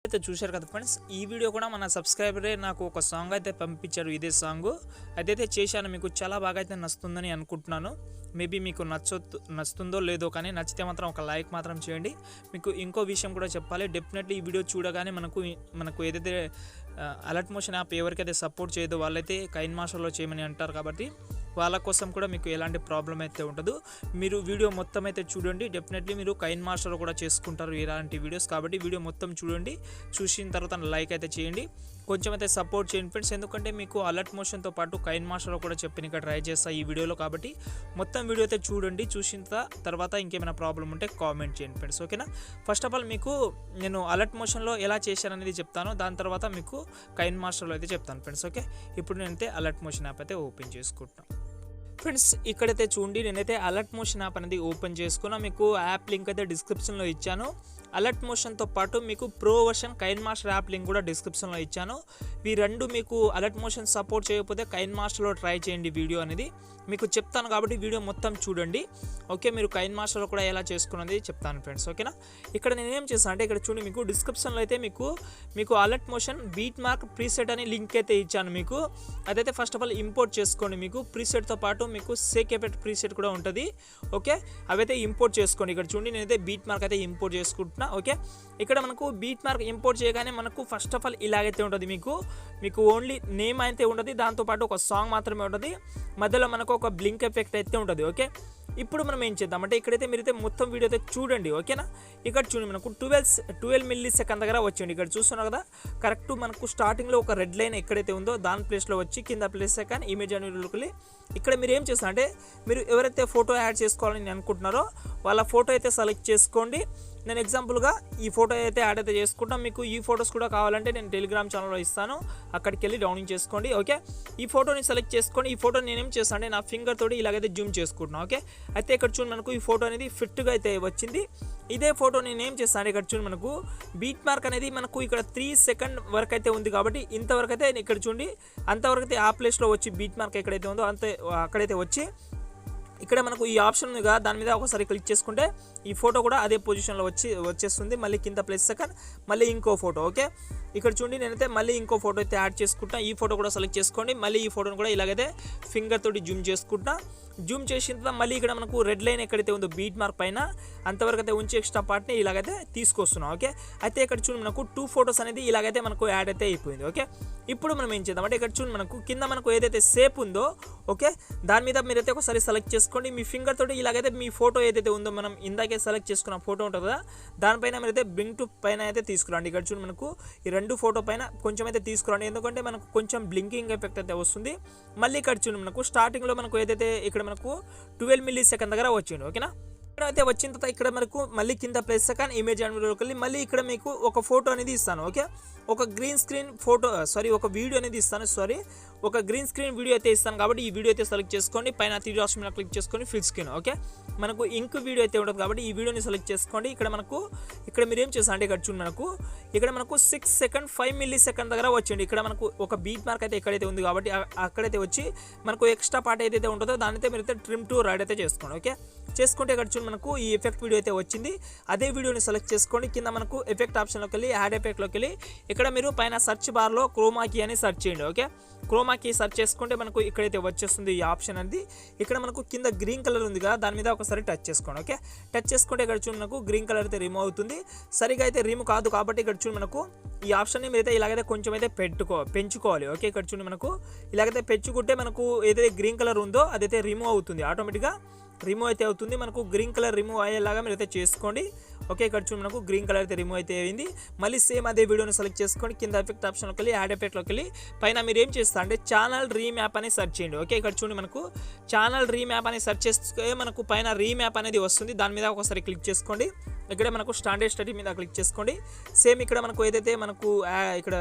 అయితే చూశారు కదా ఫ్రెండ్స్, ఈ వీడియో కూడా మన సబ్స్క్రైబరే నాకు ఒక సాంగ్ అయితే పంపించారు. ఇదే సాంగ్ అదైతే చేశాను. మీకు చాలా బాగా అయితే నచ్చుతుందని అనుకుంటున్నాను. మేబీ మీకు నచ్చుతుందో లేదో, కానీ నచ్చితే మాత్రం ఒక లైక్ మాత్రం చేయండి. మీకు ఇంకో విషయం కూడా చెప్పాలి, డెఫినెట్లీ ఈ వీడియో చూడగానే మనకు ఏదైతే అలర్ట్ మోషన్ యాప్ ఎవరికైతే సపోర్ట్ చేయదో వాళ్ళైతే కైన్ మాస్టర్లో చేయమని అంటారు. కాబట్టి వాళ్ళ కోసం కూడా మీకు ఎలాంటి ప్రాబ్లం అయితే ఉండదు. మీరు వీడియో మొత్తం అయితే చూడండి. డెఫినెట్లీ మీరు కైన్ మాస్టర్ కూడా చేసుకుంటారు ఇలాంటి వీడియోస్. కాబట్టి వీడియో మొత్తం చూడండి. చూసిన తర్వాత లైక్ అయితే చేయండి, కొంచెం అయితే సపోర్ట్ చేయండి ఫ్రెండ్స్. ఎందుకంటే మీకు అలర్ట్ మోషన్తో పాటు కైన్ మాస్టర్ కూడా చెప్పిన ట్రై చేస్తా ఈ వీడియోలో. కాబట్టి మొత్తం వీడియో అయితే చూడండి. చూసిన తర్వాత ఇంకేమైనా ప్రాబ్లం ఉంటే కామెంట్ చేయండి ఫ్రెండ్స్, ఓకేనా. ఫస్ట్ ఆఫ్ ఆల్ మీకు నేను అలర్ట్ మోషన్లో ఎలా చేశాననేది చెప్తాను. దాని తర్వాత మీకు కైన్ మాస్టర్లో అయితే చెప్తాను ఫ్రెండ్స్, ఓకే. ఇప్పుడు నేనైతే అలర్ట్ మోషన్ యాప్ అయితే ఓపెన్ చేసుకుంటాను ఫ్రెండ్స్. ఇక్కడైతే చూడండి, నేనైతే అలర్ట్ మోషన్ యాప్ అనేది ఓపెన్ చేసుకున్నా. మీకు యాప్ లింక్ అయితే డిస్క్రిప్షన్లో ఇచ్చాను. అలర్ట్ మోషన్తో పాటు మీకు pro version KineMaster app link కూడా డిస్క్రిప్షన్లో ఇచ్చాను. ఈ రెండు మీకు అలర్ట్ మోషన్ సపోర్ట్ చేయకపోతే కైన్ మాస్టర్లో ట్రై చేయండి. వీడియో అనేది మీకు చెప్తాను కాబట్టి వీడియో మొత్తం చూడండి, ఓకే. మీరు కైన్ మాస్టర్లో కూడా ఎలా చేసుకున్నది చెప్తాను ఫ్రెండ్స్, ఓకేనా. ఇక్కడ నేనేం చేస్తాను అంటే, ఇక్కడ చూడండి, మీకు డిస్క్రిప్షన్లో అయితే మీకు alert motion beat mark preset అని లింక్ అయితే ఇచ్చాను. మీకు అదైతే ఫస్ట్ ఆఫ్ ఆల్ ఇంపోర్ట్ చేసుకోండి. మీకు ప్రీసెట్తో పాటు మీకు సేక్ ఎఫెక్ట్ ప్రీసెట్ కూడా ఉంటుంది, ఓకే. అవైతే ఇంపోర్ట్ చేసుకోండి. ఇక్కడ చూడండి, నేనైతే బీట్ మార్క్ అయితే ఇంపోర్ట్ చేసుకుంటున్నా, ఓకే. ఇక్కడ మనకు బీట్ మార్క్ ఇంపోర్ట్ చేయగానే మనకు ఫస్ట్ ఆఫ్ ఆల్ ఇలాగైతే ఉంటుంది. మీకు ఓన్లీ నేమ్ అయితే ఉంటుంది, దాంతోపాటు ఒక సాంగ్ మాత్రమే ఉంటుంది. మధ్యలో మనకు ఒక బ్లింక్ ఎఫెక్ట్ అయితే ఉంటుంది, ఓకే. ఇప్పుడు మనం ఏం చేద్దామంటే, ఇక్కడైతే మీరైతే మొత్తం వీడియో అయితే చూడండి, ఓకేనా. ఇక్కడ చూడండి, మనకు 12 మిల్లీ సెకండ్ దగ్గర వచ్చింది. ఇక్కడ చూస్తున్నారు కదా, కరెక్ట్ మనకు స్టార్టింగ్లో ఒక రెడ్ లైన్ ఎక్కడైతే ఉందో దాని ప్లేస్లో వచ్చి కింద ప్లేస్ సెకండ్ ఇమేజ్ అనేది ఇక్కడ మీరు ఏం చేస్తారంటే, మీరు ఎవరైతే ఫోటో యాడ్ చేసుకోవాలని అనుకుంటున్నారో వాళ్ళ ఫోటో అయితే సెలెక్ట్ చేసుకోండి. నేను ఎగ్జాంపుల్గా ఈ ఫోటో అయితే యాడ్ అయితే చేసుకుంటాం. మీకు ఈ ఫొటోస్ కూడా కావాలంటే నేను టెలిగ్రామ్ ఛానల్లో ఇస్తాను, అక్కడికి వెళ్ళి డౌన్లోడ్ చేసుకోండి, ఓకే. ఈ ఫోటోని సెలెక్ట్ చేసుకొని ఈ ఫోటోని నేనేం చేస్తాను అంటే, నా ఫింగర్ తోటి ఇలాగైతే జూమ్ చేసుకుంటున్నాను, ఓకే. అయితే ఇక్కడ చూడండి, మనకు ఈ ఫోటో అనేది ఫిట్గా అయితే వచ్చింది. ఇదే ఫోటో నేను ఏం చేస్తాను, ఇక్కడ చూడండి, మనకు బీట్ మార్క్ అనేది మనకు ఇక్కడ 3 సెకండ్ వరకు అయితే ఉంది. కాబట్టి ఇంతవరకు అయితే ఇక్కడ చూడండి, అంతవరకు అయితే ఆ ప్లేస్లో వచ్చి బీట్ మార్క్ ఎక్కడైతే ఉందో అంతే అక్కడైతే వచ్చి ఇక్కడ మనకు ఈ ఆప్షన్ ఉంది కదా, దాని మీద ఒకసారి క్లిక్ చేసుకుంటే ఈ ఫోటో కూడా అదే పొజిషన్లో వచ్చేస్తుంది. మళ్ళీ కింద ప్లస్ సెకండ్ మళ్ళీ ఇంకో ఫోటో, ఓకే. ఇక్కడ చూడండి, నేనైతే మళ్ళీ ఇంకో ఫోటో అయితే యాడ్ చేసుకుంటా. ఈ ఫోటో కూడా సెలెక్ట్ చేసుకోండి. మళ్ళీ ఈ ఫోటోని కూడా ఇలాగైతే ఫింగర్ తోటి జూమ్ చేసుకుంటా. జూమ్ చేసిన తర్వాత మళ్ళీ ఇక్కడ మనకు రెడ్ లైన్ ఎక్కడైతే ఉందో బీట్ మార్క్ పైన అంతవరకు అయితే ఉంచి ఎక్స్ట్రా పార్ట్ని ఇలాగైతే తీసుకొస్తున్నాం, ఓకే. అయితే ఇక్కడ చూడండి, మనకు 2 ఫోటోస్ అనేది ఇలాగైతే మనకు యాడ్ అయితే అయిపోయింది, ఓకే. ఇప్పుడు మనం ఏం చేద్దాం అంటే, ఇక్కడ చూడండి, మనకు కింద మనకు ఏదైతే షేప్ ఉందో, ఓకే, దాని మీద మీరైతే ఒకసారి సెలెక్ట్ చేసుకోండి. మీ ఫింగర్ తోటి ఇలాగైతే మీ ఫోటో ఏదైతే ఉందో, మనం ఇందాకే సెలెక్ట్ చేసుకున్న ఫోటో ఉంటుంది కదా, దానిపైన మీరైతే బ్రింగ్ టు పైన అయితే తీసుకురండి. ఇక్కడ చూడండి, మనకు ఈ 2 ఫోటో పైన కొంచెం అయితే తీసుకురండి, ఎందుకంటే మనకు కొంచెం బ్లింకింగ్ ఎఫెక్ట్ అయితే వస్తుంది. మళ్ళీ ఇక్కడ చూడండి, మనకు స్టార్టింగ్లో మనకు ఏదైతే ఇక్కడ మనకు 12 మిల్లీ సెకండ్ దగ్గర వచ్చింది, ఓకేనా. ఇక్కడ అయితే వచ్చిన తర్వాత ఇక్కడ మనకు మళ్ళీ కింద ప్లస్ సెకండ్ ఇమేజ్ అనేలోకి వెళ్ళి మళ్ళీ ఇక్కడ మీకు ఒక ఫోటో అనేది ఇస్తాను, ఓకే. ఒక గ్రీన్ స్క్రీన్ ఫోటో ఒక వీడియో అనేది ఇస్తాను, ఒక గ్రీన్ స్క్రీన్ వీడియో అయితే ఇస్తాను. కాబట్టి ఈ వీడియో అయితే సెలెక్ట్ చేసుకోండి. పైన 3 డాట్స్ మీద క్లిక్ చేసుకొని ఫిల్ స్క్రీన్, ఓకే. మనకు ఇంక్ వీడియో అయితే ఉంటుంది కాబట్టి ఈ వీడియోని సెలెక్ట్ చేసుకోండి. ఇక్కడ మీరు ఏం చేస్తారంటే, ఇక్కడ చూడండి, ఇక్కడ మనకు 6 సెకండ్ 5 మిల్లీ సెకండ్ దగ్గర వచ్చింది. ఇక్కడ మనకు ఒక బీట్ మార్క్ అయితే ఎక్కడైతే ఉంది కాబట్టి అక్కడైతే వచ్చి మనకు ఎక్స్ట్రా పార్ట్ ఏదైతే ఉంటుందో దానితో మీరైతే ట్రిమ్ టు రైడ్ అయితే చేసుకోండి, ఓకే. చేసుకుంటే ఇక్కడ చూడండి, మనకు ఈ ఎఫెక్ట్ వీడియో అయితే వచ్చింది. అదే వీడియోని సెలెక్ట్ చేసుకోండి. కింద మనకు ఎఫెక్ట్ ఆప్షన్లోకి వెళ్ళి యాడ్ ఎఫెక్ట్లోకి వెళ్ళి ఇక్కడ మీరు పైన సెర్చ్ బార్లో క్రోమాకీ అని సెర్చ్ చేయండి, ఓకే. క్రోమాకీ సెర్చ్ చేసుకుంటే మనకు ఇక్కడైతే వచ్చేస్తుంది ఈ ఆప్షన్ అనేది. ఇక్కడ మనకు కింద గ్రీన్ కలర్ ఉంది కదా, దాని మీద ఒకసారి టచ్ చేసుకోండి, ఓకే. టచ్ చేసుకుంటే ఇక్కడ చూడండి, మనకు గ్రీన్ కలర్ అయితే రిమూవ్ అవుతుంది. సరిగా అయితే రిమూవ్ కాదు కాబట్టి ఇక్కడ చూడండి, మనకు ఈ ఆప్షన్ని మీరైతే ఇలాగైతే కొంచెం అయితే పెంచుకోవాలి, ఓకే. ఇక్కడ చూడండి, మనకు ఇలాగైతే పెంచుకుంటే మనకు ఏదైతే గ్రీన్ కలర్ ఉందో అదైతే రిమూవ్ అవుతుంది, ఆటోమేటిక్గా రిమూవ్ అయితే అవుతుంది. మనకు గ్రీన్ కలర్ రిమూవ్ అయ్యేలాగా మీరు అయితే చేసుకోండి, ఓకే. ఇక్కడ చూడండి, మనకు గ్రీన్ కలర్ అయితే రిమూవ్ అయితే అయింది. మళ్ళీ సేమ్ అదే వీడియోని సెలెక్ట్ చేసుకోండి. కింద ఎఫెక్ట్ ఆప్షన్లోకి వెళ్ళి యాడ్ ఎఫెక్ట్లోకి వెళ్ళి పైన మీరు ఏం చేస్తారు అంటే, ఛానల్ రీమ్యాప్ అని సెర్చ్ చేయండి, ఓకే. ఇక్కడ చూడండి, మనకు ఛానల్ రీమ్యాప్ అని సెర్చ్ చేస్తే మనకు పైన రీమ్యాప్ అనేది వస్తుంది. దాని మీద ఒకసారి క్లిక్ చేసుకోండి. ఇక్కడ మనకు స్టాండర్డ్ స్టడీ మీద క్లిక్ చేసుకోండి. సేమ్ ఇక్కడ మనకు ఏదైతే మనకు ఇక్కడ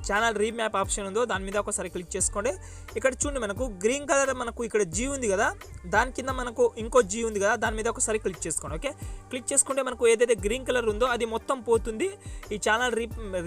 ఛానల్ రీమ్యాప్ ఆప్షన్ ఉందో దాని మీద ఒకసారి క్లిక్ చేసుకోండి. ఇక్కడ చూడండి, మనకు గ్రీన్ కలర్ మనకు ఇక్కడ జీ ఉంది కదా, దాని కింద మనకు ఇంకో జీ ఉంది కదా, దాని మీద ఒకసారి క్లిక్ చేసుకోండి, ఓకే. క్లిక్ చేసుకుంటే మనకు ఏదైతే గ్రీన్ కలర్ ఉందో అది మొత్తం పోతుంది. ఈ ఛానల్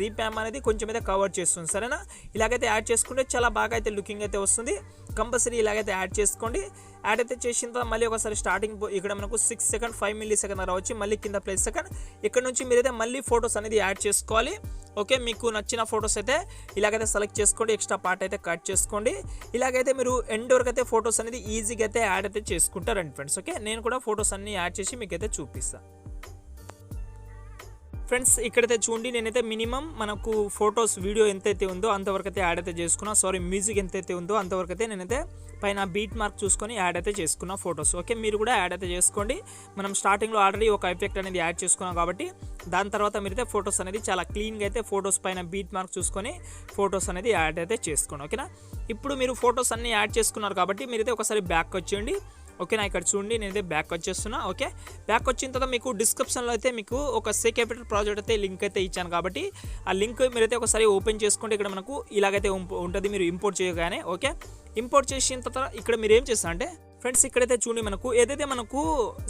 రీమ్యాప్ అనేది కొంచెం అయితే కవర్ చేస్తుంది, సరేనా. ఇలాగైతే యాడ్ చేసుకుంటే చాలా బాగా అయితే లుకింగ్ అయితే వస్తుంది. కంపల్సరీ ఇలాగైతే యాడ్ చేసుకోండి. యాడ్ అయితే చేసిన తర్వాత మళ్ళీ ఒకసారి స్టార్టింగ్ ఇక్కడ మనకు 6 సెకండ్ 5 మిల్లీ సెకండ్ దగ్గర వచ్చి మళ్ళీ కింద ప్లస్ సెకండ్ ఇక్కడ నుంచి మీరైతే మళ్ళీ ఫొటోస్ అనేది యాడ్ చేసుకోవాలి. ఓకే, మీకు నచ్చిన ఫొటోస్ అయితే ఇలాగైతే సెలెక్ట్ చేసుకోండి, ఎక్స్ట్రా పార్ట్ అయితే కట్ చేసుకోండి. ఇలాగైతే మీరు ఎండ్ వరకు అయితే ఫొటోస్ అనేది ఈజీగా అయితే యాడ్ అయితే చేసుకుంటారండి ఫ్రెండ్స్. ఓకే, నేను కూడా ఫొటోస్ అన్ని యాడ్ చేసి మీకైతే చూపిస్తాను ఫ్రెండ్స్. ఇక్కడైతే చూడండి, నేనైతే మినిమం మనకు ఫొటోస్ వీడియో ఎంతైతే ఉందో అంతవరకు అయితే యాడ్ అయితే చేసుకున్నా. మ్యూజిక్ ఎంతైతే ఉందో అంతవరకు అయితే నేనైతే పైన బీట్ మార్క్ చూసుకొని యాడ్ అయితే చేసుకున్నా ఫొటోస్. ఓకే, మీరు కూడా యాడ్ అయితే చేసుకోండి. మనం స్టార్టింగ్లో ఆల్రెడీ ఒక ఎఫెక్ట్ అనేది యాడ్ చేసుకున్నాం కాబట్టి దాని తర్వాత మీరైతే ఫొటోస్ అనేది చాలా క్లీన్గా అయితే ఫొటోస్ పైన బీట్ మార్క్ చూసుకొని ఫొటోస్ అనేది యాడ్ అయితే చేసుకోండి. ఓకేనా, ఇప్పుడు మీరు ఫొటోస్ అన్ని యాడ్ చేసుకున్నారు కాబట్టి మీరైతే ఒకసారి బ్యాక్ వచ్చేయండి. ఓకేనా, ఇక్కడ చూడండి నేనైతే బ్యాక్ వచ్చేస్తున్నా. ఓకే, బ్యాక్ వచ్చిన తర్వాత మీకు డిస్క్రిప్షన్లో అయితే మీకు ఒక సే క్యాపిటల్ ప్రాజెక్ట్ అయితే లింక్ అయితే ఇచ్చాను కాబట్టి ఆ లింక్ మీరైతే ఒకసారి ఓపెన్ చేసుకోండి. ఇక్కడ మనకు ఇలాగైతే ఉంటుంది మీరు ఇంపోర్ట్ చేయగానే. ఓకే, ఇంపోర్ట్ చేసిన తర్వాత ఇక్కడ మీరు ఏం చేస్తా అంటే ఫ్రెండ్స్, ఇక్కడైతే చూడండి మనకు ఏదైతే మనకు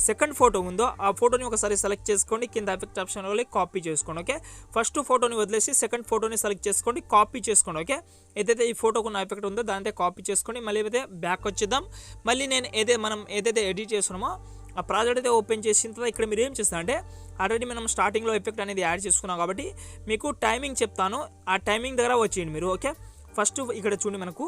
సెకండ్ ఫోటో ఉందో ఆ ఫోటోని ఒకసారి సెలెక్ట్ చేసుకోండి, కింద ఎఫెక్ట్ ఆప్షన్లో కాపీ చేసుకోండి. ఓకే, ఫస్ట్ ఫోటోని వదిలేసి సెకండ్ ఫోటోని సెలెక్ట్ చేసుకోండి, కాపీ చేసుకోండి. ఓకే, ఏదైతే ఈ ఫోటోకు ఉన్న ఎఫెక్ట్ ఉందో దాంతో కాపీ చేసుకొని మళ్ళీ అయితే బ్యాక్ వచ్చేద్దాం. మళ్ళీ మనం ఏదైతే ఎడిట్ చేస్తున్నామో ఆ ప్రాజెక్ట్ అయితే ఓపెన్ చేసిన తర్వాత ఇక్కడ మీరు ఏం చేస్తా అంటే ఆల్రెడీ మనం స్టార్టింగ్లో ఎఫెక్ట్ అనేది యాడ్ చేసుకున్నాం కాబట్టి మీకు టైమింగ్ చెప్తాను, ఆ టైమింగ్ దగ్గర వచ్చేయండి మీరు. ఓకే, ఫస్ట్ ఇక్కడ చూడండి మనకు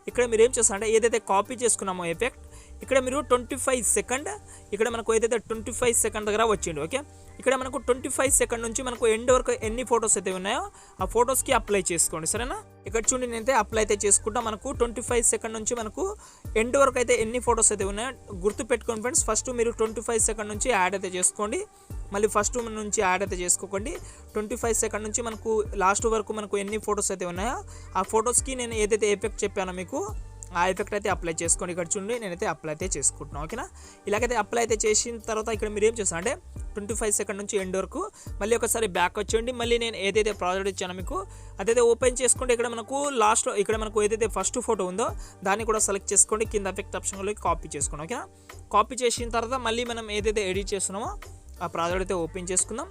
ఇక్కడ మీరు ఏం చేస్తారంటే ఏదైతే కాపీ చేసుకున్నామో ఎఫెక్ట్ ఇక్కడ మీరు 25 సెకండ్ ఇక్కడ మనకు ఏదైతే 25 సెకండ్ దగ్గర వచ్చింది. ఓకే, ఇక్కడ మనకు 25 సెకండ్ నుంచి మనకు ఎండ్ వరకు ఎన్ని ఫొటోస్ అయితే ఉన్నాయో ఆ ఫొటోస్కి అప్లై చేసుకోండి. సరేనా, ఇక్కడ చూడండి నేనైతే అప్లై అయితే చేసుకుంటా. మనకు 25 సెకండ్ నుంచి మనకు ఎండ్ వరకు అయితే ఎన్ని ఫొటోస్ అయితే ఉన్నాయో గుర్తు పెట్టుకోండి ఫ్రెండ్స్. ఫస్ట్ మీరు 25 సెకండ్ నుంచి యాడ్ అయితే చేసుకోండి, మళ్ళీ ఫస్ట్ నుంచి యాడ్ అయితే చేసుకోకండి. 25 సెకండ్ నుంచి మనకు లాస్ట్ వరకు మనకు ఎన్ని ఫొటోస్ అయితే ఉన్నాయో ఆ ఫొటోస్కి నేను ఏదైతే ఎఫెక్ట్ చెప్పానో మీకు ఆ ఎఫెక్ట్ అయితే అప్లై చేసుకోండి. ఇక్కడ చూడండి నేనైతే అప్లై అయితే చేసుకుంటున్నాను. ఓకేనా, ఇలాగైతే అప్లై అయితే చేసిన తర్వాత ఇక్కడ మీరు ఏం చేస్తాను అంటే 25 సెకండ్ నుంచి ఎండ్ వరకు మళ్ళీ ఒకసారి బ్యాక్ వచ్చేయండి. మళ్ళీ నేను ఏదైతే ప్రాజెక్ట్ ఇచ్చానో మీకు అదైతే ఓపెన్ చేసుకోండి. ఇక్కడ మనకు లాస్ట్లో ఇక్కడ మనకు ఏదైతే ఫస్ట్ ఫోటో ఉందో దాన్ని కూడా సెలెక్ట్ చేసుకోండి, కింద ఎఫెక్ట్ ఆప్షన్లోకి కాపీ చేసుకోండి. ఓకేనా, కాపీ చేసిన తర్వాత మళ్ళీ మనం ఏదైతే ఎడిట్ చేస్తున్నామో ఆ ప్రాజెక్ట్ అయితే ఓపెన్ చేసుకుందాం.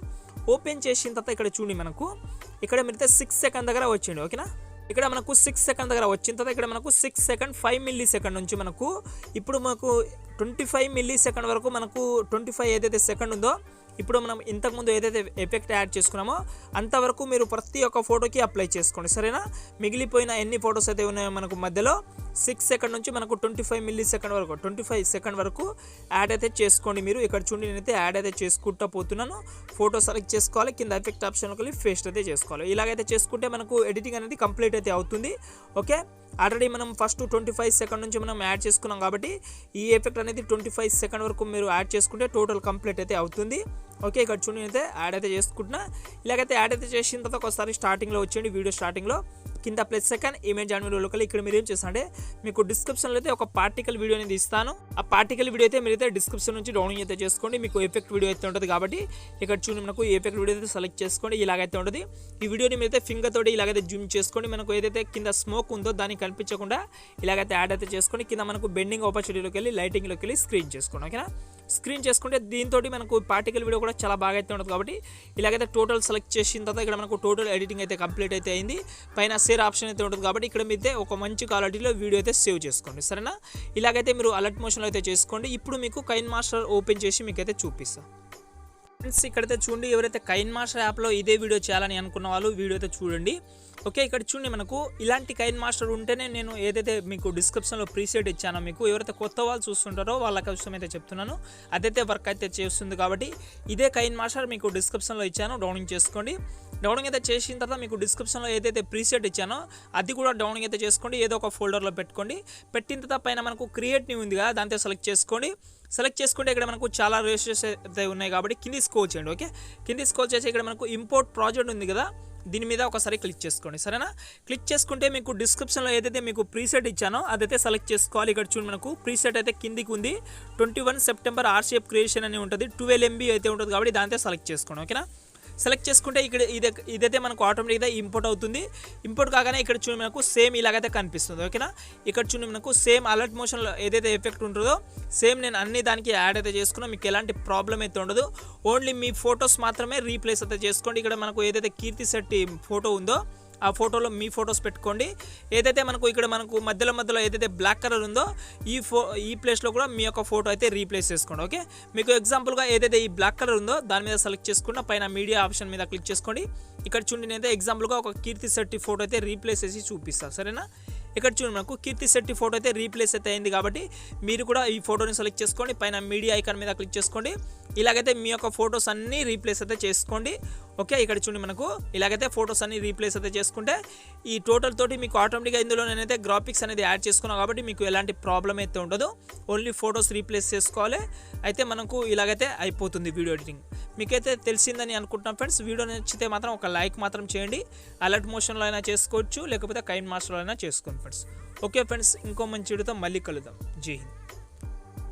ఓపెన్ చేసిన తర్వాత ఇక్కడ చూడండి మనకు ఇక్కడ మీరైతే 6 సెకండ్ దగ్గర వచ్చింది. ఓకేనా, ఇక్కడ మనకు 6 సెకండ్ దగ్గర వచ్చిన తర్వాత ఇక్కడ మనకు 6 సెకండ్ 5 మిల్లీ సెకండ్ నుంచి మనకు ఇప్పుడు మనకు 25 మిల్లీ సెకండ్ వరకు మనకు 25 ఏదైతే సెకండ్ ఉందో ఇప్పుడు మనం ఇంతకుముందు ఏదైతే ఎఫెక్ట్ యాడ్ చేసుకున్నామో అంతవరకు మీరు ప్రతి ఒక్క ఫోటోకి అప్లై చేసుకోండి. సరేనా, మిగిలిపోయిన ఎన్ని ఫొటోస్ అయితే ఉన్నాయో మనకు మధ్యలో 6 సెకండ్ నుంచి మనకు 25 మిల్లీ సెకండ్ వరకు 25 సెకండ్ వరకు యాడ్ అయితే చేసుకోండి. మీరు ఇక్కడ చూడండి నేనైతే యాడ్ అయితే చేసుకుంటూ పోతున్నాను. ఫోటో సెలెక్ట్ చేసుకోవాలి, కింద ఎఫెక్ట్ ఆప్షన్కి వెళ్ళి పేస్ట్ అయితే చేసుకోవాలి. ఇలాగైతే చేసుకుంటే మనకు ఎడిటింగ్ అనేది కంప్లీట్ అయితే అవుతుంది. ఓకే, ఆల్రెడీ మనం ఫస్ట్ 25 సెకండ్ నుంచి మనం యాడ్ చేసుకున్నాం కాబట్టి ఈ ఎఫెక్ట్ అనేది 25 సెకండ్ వరకు మీరు యాడ్ చేసుకుంటే టోటల్ కంప్లీట్ అయితే అవుతుంది. ఓకే, ఇక్కడ చూడండి అయితే యాడ్ అయితే చేసుకుంటున్నా. ఇలాగైతే యాడ్ అయితే చేసిన తర్వాత ఒకసారి స్టార్టింగ్లో వచ్చేయండి, వీడియో స్టార్టింగ్లో కింద plus second image and video local ఇక్కడ మీరు ఏం చేస్తారంటే మీకు డిస్క్రిప్షన్లో అయితే ఒక పార్టికల్ వీడియో అనేది ఇస్తాను. ఆ పార్టికల్ వీడియో అయితే మీరైతే డిస్క్రిప్షన్ నుంచి డౌన్లోడ్ అయితే చేసుకోండి. మీకు ఎఫెక్ట్ వీడియో అయితే ఉంటుంది కాబట్టి ఇక్కడ చూడండి మనకు ఎఫెక్ట్ వీడియో అయితే సెలెక్ట్ చేసుకోండి. ఇలాగైతే ఉంటుంది. ఈ వీడియోని మీరైతే ఫింగర్ తోటి ఇలాగైతే జూమ్ చేసుకోండి. మనకు ఏదైతే కింద స్మోక్ ఉందో దాన్ని కనిపించకుండా ఇలాగైతే యాడ్ అయితే చేసుకోండి. కింద మనకు బెండింగ్ ఆపర్చునిటీలోకి వెళ్ళి లైటింగ్లోకి వెళ్ళి స్క్రీన్ చేసుకోండి. ఓకేనా, స్క్రీన్ చేసుకుంటే దీంతో మనకు పార్టికల్ వీడియో కూడా చాలా బాగా అయితే ఉంటుంది కాబట్టి ఇలాగైతే టోటల్ సెలెక్ట్ చేసిన తర్వాత ఇక్కడ మనకు టోటల్ ఎడిటింగ్ అయితే కంప్లీట్ అయితే అయింది. పైన షేర్ ఆప్షన్ అయితే ఉంటుంది కాబట్టి ఇక్కడ మీరైతే ఒక మంచి క్వాలిటీలో వీడియో అయితే సేవ్ చేసుకోండి. సరేనా, ఇలాగైతే మీరు అలర్ట్ మోషన్లో అయితే చేసుకోండి. ఇప్పుడు మీకు కైన్ మాస్టర్ ఓపెన్ చేసి మీకు అయితే చూపిస్తాను. ఫ్రెండ్స్, ఇక్కడైతే చూడండి ఎవరైతే కైన్ మాస్టర్ యాప్లో ఇదే వీడియో చేయాలని అనుకున్న వాళ్ళు వీడియో అయితే చూడండి. ఓకే, ఇక్కడ చూడండి మనకు ఇలాంటి కైన్ మాస్టర్ ఉంటేనే నేను ఏదైతే మీకు డిస్క్రిప్షన్లో ప్రీసెట్ ఇచ్చానో మీకు ఎవరైతే కొత్త వాళ్ళు చూస్తుంటారో వాళ్ళ కోసం అయితే చెప్తున్నాను, అదైతే వర్క్ అయితే చేస్తుంది కాబట్టి ఇదే కైన్ మాస్టర్ మీకు డిస్క్రిప్షన్లో ఇచ్చాను, డౌన్లోడ్ చేసుకోండి. డౌన్లోడ్ అయితే చేసిన తర్వాత మీకు డిస్క్రిప్షన్లో ఏదైతే ప్రీసెట్ ఇచ్చానో అది కూడా డౌన్లోడ్ అయితే చేసుకోండి. ఏదో ఒక ఫోల్డర్లో పెట్టుకోండి. పెట్టిన తర్వాత పైన మనకు క్రియేట్ న్యూ ఉంది కదా దాంతో సెలెక్ట్ చేసుకోండి. సెలెక్ట్ చేసుకుంటే ఇక్కడ మనకు చాలా రిజిస్ట్రేషన్స్ అయితే ఉన్నాయి కాబట్టి కింది స్క్రోల్ చేయండి. ఓకే, కింది స్క్రోల్ చేసి ఇక్కడ మనకు ఇంపోర్ట్ ప్రాజెక్ట్ ఉంది కదా దీని మీద ఒకసారి క్లిక్ చేసుకోండి. సరేనా, క్లిక్ చేసుకుంటే మీకు డిస్క్రిప్షన్లో ఏదైతే మీకు ప్రీసెట్ ఇచ్చానో అదైతే సెలెక్ట్ చేసుకోవాలి. ఇక్కడ చూడండి మనకు ప్రీసెట్ అయితే కిందికి ఉంది. 21 సెప్టెంబర్ ఆర్ షేప్ క్రియేషన్ అని ఉంటుంది. 12 MB అయితే ఉంటుంది కాబట్టి దాంతో సెలెక్ట్ చేసుకోండి. ఓకేనా, సెలెక్ట్ చేసుకుంటే ఇక్కడ ఇదైతే మనకు ఆటోమేటిక్గా ఇంపోర్ట్ అవుతుంది. ఇంపోర్ట్ కాగానే ఇక్కడ చూడండి మనకు సేమ్ ఇలాగైతే కనిపిస్తుంది. ఓకేనా, ఇక్కడ చూడండి మనకు సేమ్ అలర్ట్ మోషన్లో ఏదైతే ఎఫెక్ట్ ఉంటుందో సేమ్ నేను అన్ని దానికి యాడ్ అయితే చేసుకున్నా. మీకు ఎలాంటి ప్రాబ్లం అయితే ఉండదు. ఓన్లీ మీ ఫొటోస్ మాత్రమే రీప్లేస్ అయితే చేసుకోండి. ఇక్కడ మనకు ఏదైతే కీర్తి శెట్టి ఫోటో ఉందో ఆ ఫోటోలో మీ ఫొటోస్ పెట్టుకోండి. ఏదైతే మనకు మధ్యలో ఏదైతే బ్లాక్ కలర్ ఉందో ఈ ప్లేస్లో కూడా మీ యొక్క ఫోటో అయితే రీప్లేస్ చేసుకోండి. ఓకే, మీకు ఎగ్జాంపుల్గా ఏదైతే ఈ బ్లాక్ కలర్ ఉందో దాని మీద సెలెక్ట్ చేసుకున్న పైన మీడియా ఆప్షన్ మీద క్లిక్ చేసుకోండి. ఇక్కడ చూడండి, నేనైతే ఎగ్జాంపుల్గా ఒక కీర్తి శెట్టి ఫోటో అయితే రీప్లేస్ చేసి చూపిస్తాను, సరేనా. ఇక్కడ చూడండి, మనకు కీర్తి శెట్టి ఫోటో అయితే రీప్లేస్ అయితే అయింది కాబట్టి మీరు కూడా ఈ ఫోటోని సెలెక్ట్ చేసుకోండి, పైన మీడియా ఐకాన్ మీద క్లిక్ చేసుకోండి. ఇలాగైతే మీ యొక్క ఫొటోస్ అన్నీ రీప్లేస్ అయితే చేసుకోండి. ఓకే, ఇక్కడ చూడండి, మనకు ఇలాగైతే ఫొటోస్ అన్ని రీప్లేస్ అయితే చేసుకుంటే ఈ టోటల్ తోటి మీకు ఆటోమేటిక్గా ఇందులో నేనైతే గ్రాఫిక్స్ అనేది యాడ్ చేసుకున్నాను కాబట్టి మీకు ఎలాంటి ప్రాబ్లం అయితే ఉండదు. ఓన్లీ ఫొటోస్ రీప్లేస్ చేసుకోవాలి. అయితే మనకు ఇలాగైతే అయిపోతుంది వీడియో ఎడిటింగ్. మీకైతే తెలిసిందని అనుకుంటున్నాను ఫ్రెండ్స్. వీడియో నచ్చితే మాత్రం ఒక లైక్ మాత్రం చేయండి. అలర్ట్ మోషన్లో అయినా చేసుకోవచ్చు, లేకపోతే కైన్ మాస్టర్లో అయినా చేసుకోండి ఫ్రెండ్స్. ఓకే ఫ్రెండ్స్, ఇంకో మంచి వీడియోతో మళ్ళీ కలుద్దాం. జై హింద్.